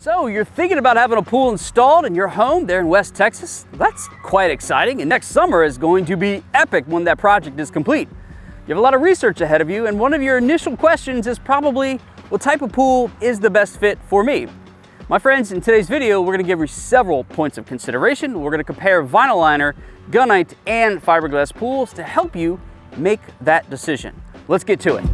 So you're thinking about having a pool installed in your home there in West Texas? That's quite exciting, and next summer is going to be epic when that project is complete. You have a lot of research ahead of you, and one of your initial questions is probably, what type of pool is the best fit for me? My friends, in today's video, we're gonna give you several points of consideration. We're gonna compare vinyl liner, gunite, and fiberglass pools to help you make that decision. Let's get to it.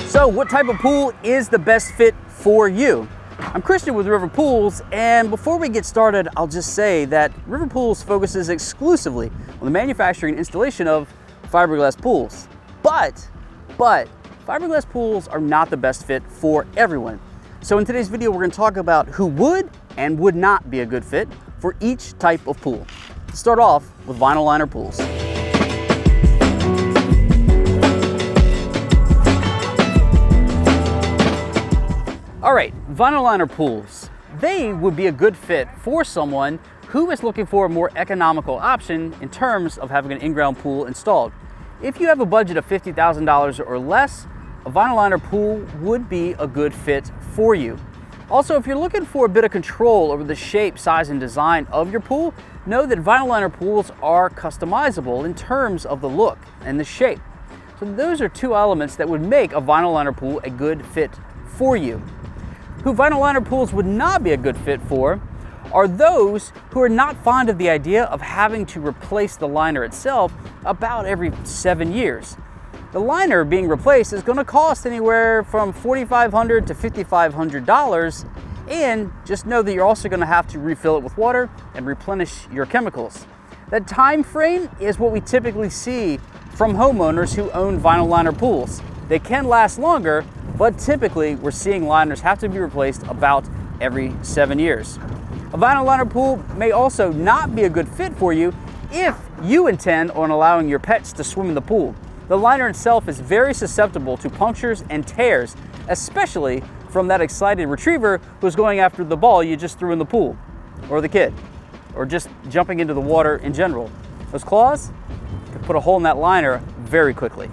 So what type of pool is the best fit for you? I'm Christian with River Pools, and before we get started, I'll just say that River Pools focuses exclusively on the manufacturing and installation of fiberglass pools. But fiberglass pools are not the best fit for everyone. So in today's video, we're gonna talk about who would and would not be a good fit for each type of pool. Let's start off with vinyl liner pools. All right, vinyl liner pools. They would be a good fit for someone who is looking for a more economical option in terms of having an in-ground pool installed. If you have a budget of $50,000 or less, a vinyl liner pool would be a good fit for you. Also, if you're looking for a bit of control over the shape, size, and design of your pool, know that vinyl liner pools are customizable in terms of the look and the shape. So those are two elements that would make a vinyl liner pool a good fit for you. Who vinyl liner pools would not be a good fit for are those who are not fond of the idea of having to replace the liner itself about every 7 years. The liner being replaced is going to cost anywhere from $4,500 to $5,500, and just know that you're also going to have to refill it with water and replenish your chemicals. That time frame is what we typically see from homeowners who own vinyl liner pools. They can last longer, but typically we're seeing liners have to be replaced about every 7 years. A vinyl liner pool may also not be a good fit for you if you intend on allowing your pets to swim in the pool. The liner itself is very susceptible to punctures and tears, especially from that excited retriever who's going after the ball you just threw in the pool, or the kid, or just jumping into the water in general. Those claws can put a hole in that liner very quickly.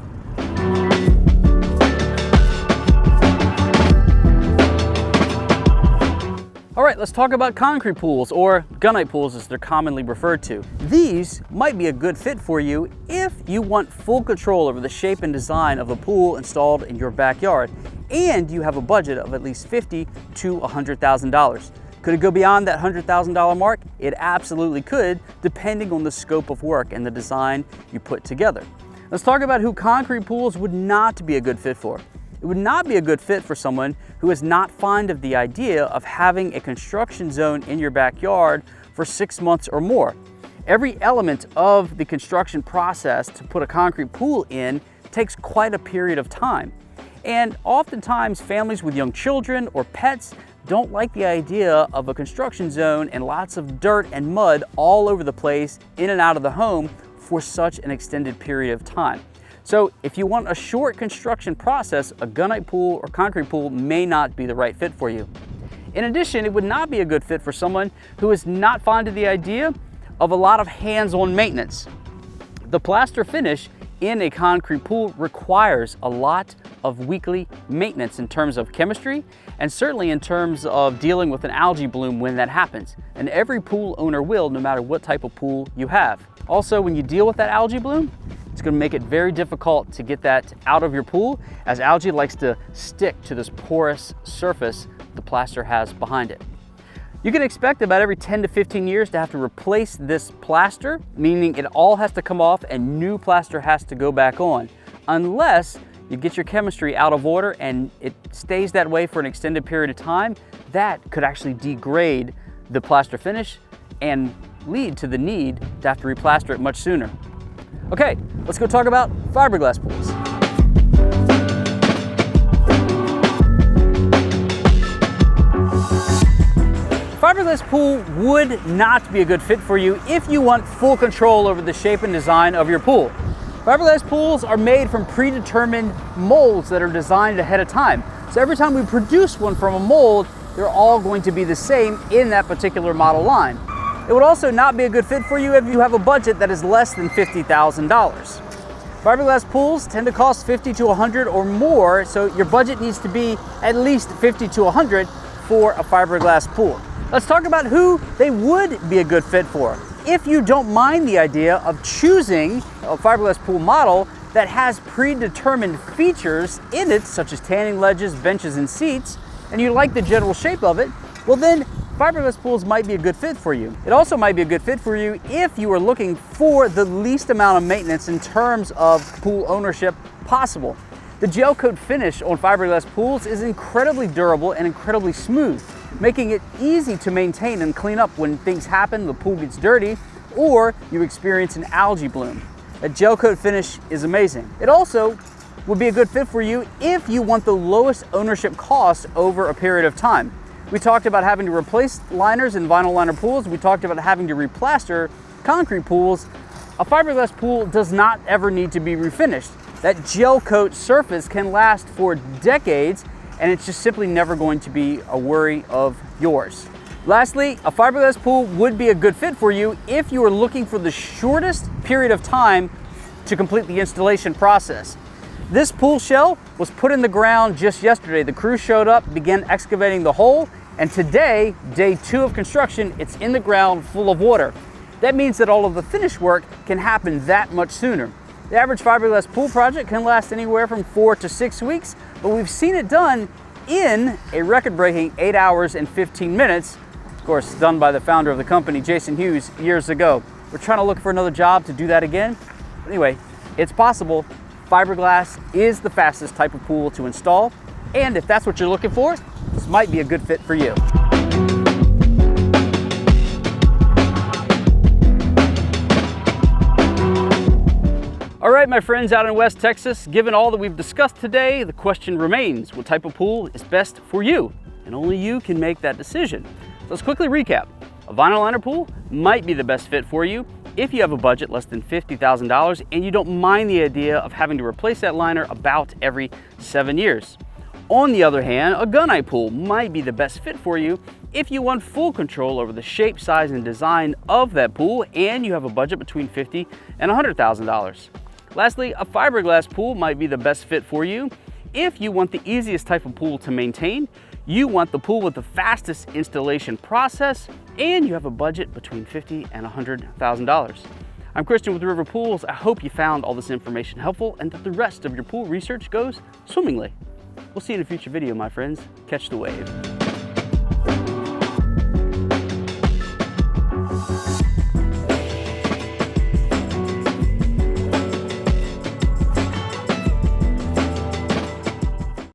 All right, let's talk about concrete pools, or gunite pools as they're commonly referred to. These might be a good fit for you if you want full control over the shape and design of a pool installed in your backyard, and you have a budget of at least $50,000 to $100,000. Could it go beyond that $100,000 mark? It absolutely could, depending on the scope of work and the design you put together. Let's talk about who concrete pools would not be a good fit for. It would not be a good fit for someone who is not fond of the idea of having a construction zone in your backyard for 6 months or more. Every element of the construction process to put a concrete pool in takes quite a period of time. And oftentimes families with young children or pets don't like the idea of a construction zone and lots of dirt and mud all over the place in and out of the home for such an extended period of time. So if you want a short construction process, a gunite pool or concrete pool may not be the right fit for you. In addition, it would not be a good fit for someone who is not fond of the idea of a lot of hands-on maintenance. The plaster finish in a concrete pool requires a lot of weekly maintenance in terms of chemistry, and certainly in terms of dealing with an algae bloom when that happens. And every pool owner will, no matter what type of pool you have. Also, when you deal with that algae bloom, it's going to make it very difficult to get that out of your pool, as algae likes to stick to this porous surface the plaster has behind it. You can expect about every 10 to 15 years to have to replace this plaster, meaning it all has to come off and new plaster has to go back on, unless you get your chemistry out of order and it stays that way for an extended period of time. That could actually degrade the plaster finish and lead to the need to have to replaster it much sooner. Okay, let's go talk about fiberglass pools. Fiberglass pool would not be a good fit for you if you want full control over the shape and design of your pool. Fiberglass pools are made from predetermined molds that are designed ahead of time. So every time we produce one from a mold, they're all going to be the same in that particular model line. It would also not be a good fit for you if you have a budget that is less than $50,000. Fiberglass pools tend to cost $50 to $100 or more, so your budget needs to be at least $50 to $100 for a fiberglass pool. Let's talk about who they would be a good fit for. If you don't mind the idea of choosing a fiberglass pool model that has predetermined features in it, such as tanning ledges, benches, and seats, and you like the general shape of it, well then fiberglass pools might be a good fit for you. It also might be a good fit for you if you are looking for the least amount of maintenance in terms of pool ownership possible. The gel coat finish on fiberglass pools is incredibly durable and incredibly smooth, making it easy to maintain and clean up when things happen, the pool gets dirty, or you experience an algae bloom. A gel coat finish is amazing. It also would be a good fit for you if you want the lowest ownership cost over a period of time. We talked about having to replace liners in vinyl liner pools. We talked about having to replaster concrete pools. A fiberglass pool does not ever need to be refinished. That gel coat surface can last for decades, and it's just simply never going to be a worry of yours. Lastly, a fiberglass pool would be a good fit for you if you are looking for the shortest period of time to complete the installation process. This pool shell was put in the ground just yesterday. The crew showed up, began excavating the hole, and today, day 2 of construction, it's in the ground full of water. That means that all of the finish work can happen that much sooner. The average fiberglass pool project can last anywhere from 4 to 6 weeks, but we've seen it done in a record-breaking 8 hours and 15 minutes, of course, done by the founder of the company, Jason Hughes, years ago. We're trying to look for another job to do that again. But anyway, it's possible. Fiberglass is the fastest type of pool to install, and if that's what you're looking for, this might be a good fit for you. All right, my friends out in West Texas, given all that we've discussed today, the question remains, what type of pool is best for you? And only you can make that decision. So let's quickly recap. A vinyl liner pool might be the best fit for you if you have a budget less than $50,000 and you don't mind the idea of having to replace that liner about every 7 years. On the other hand, a gunite pool might be the best fit for you if you want full control over the shape, size, and design of that pool and you have a budget between $50,000 and $100,000. Lastly, a fiberglass pool might be the best fit for you if you want the easiest type of pool to maintain, you want the pool with the fastest installation process, and you have a budget between $50,000 and $100,000. I'm Christian with River Pools. I hope you found all this information helpful and that the rest of your pool research goes swimmingly. We'll see you in a future video, my friends. Catch the wave.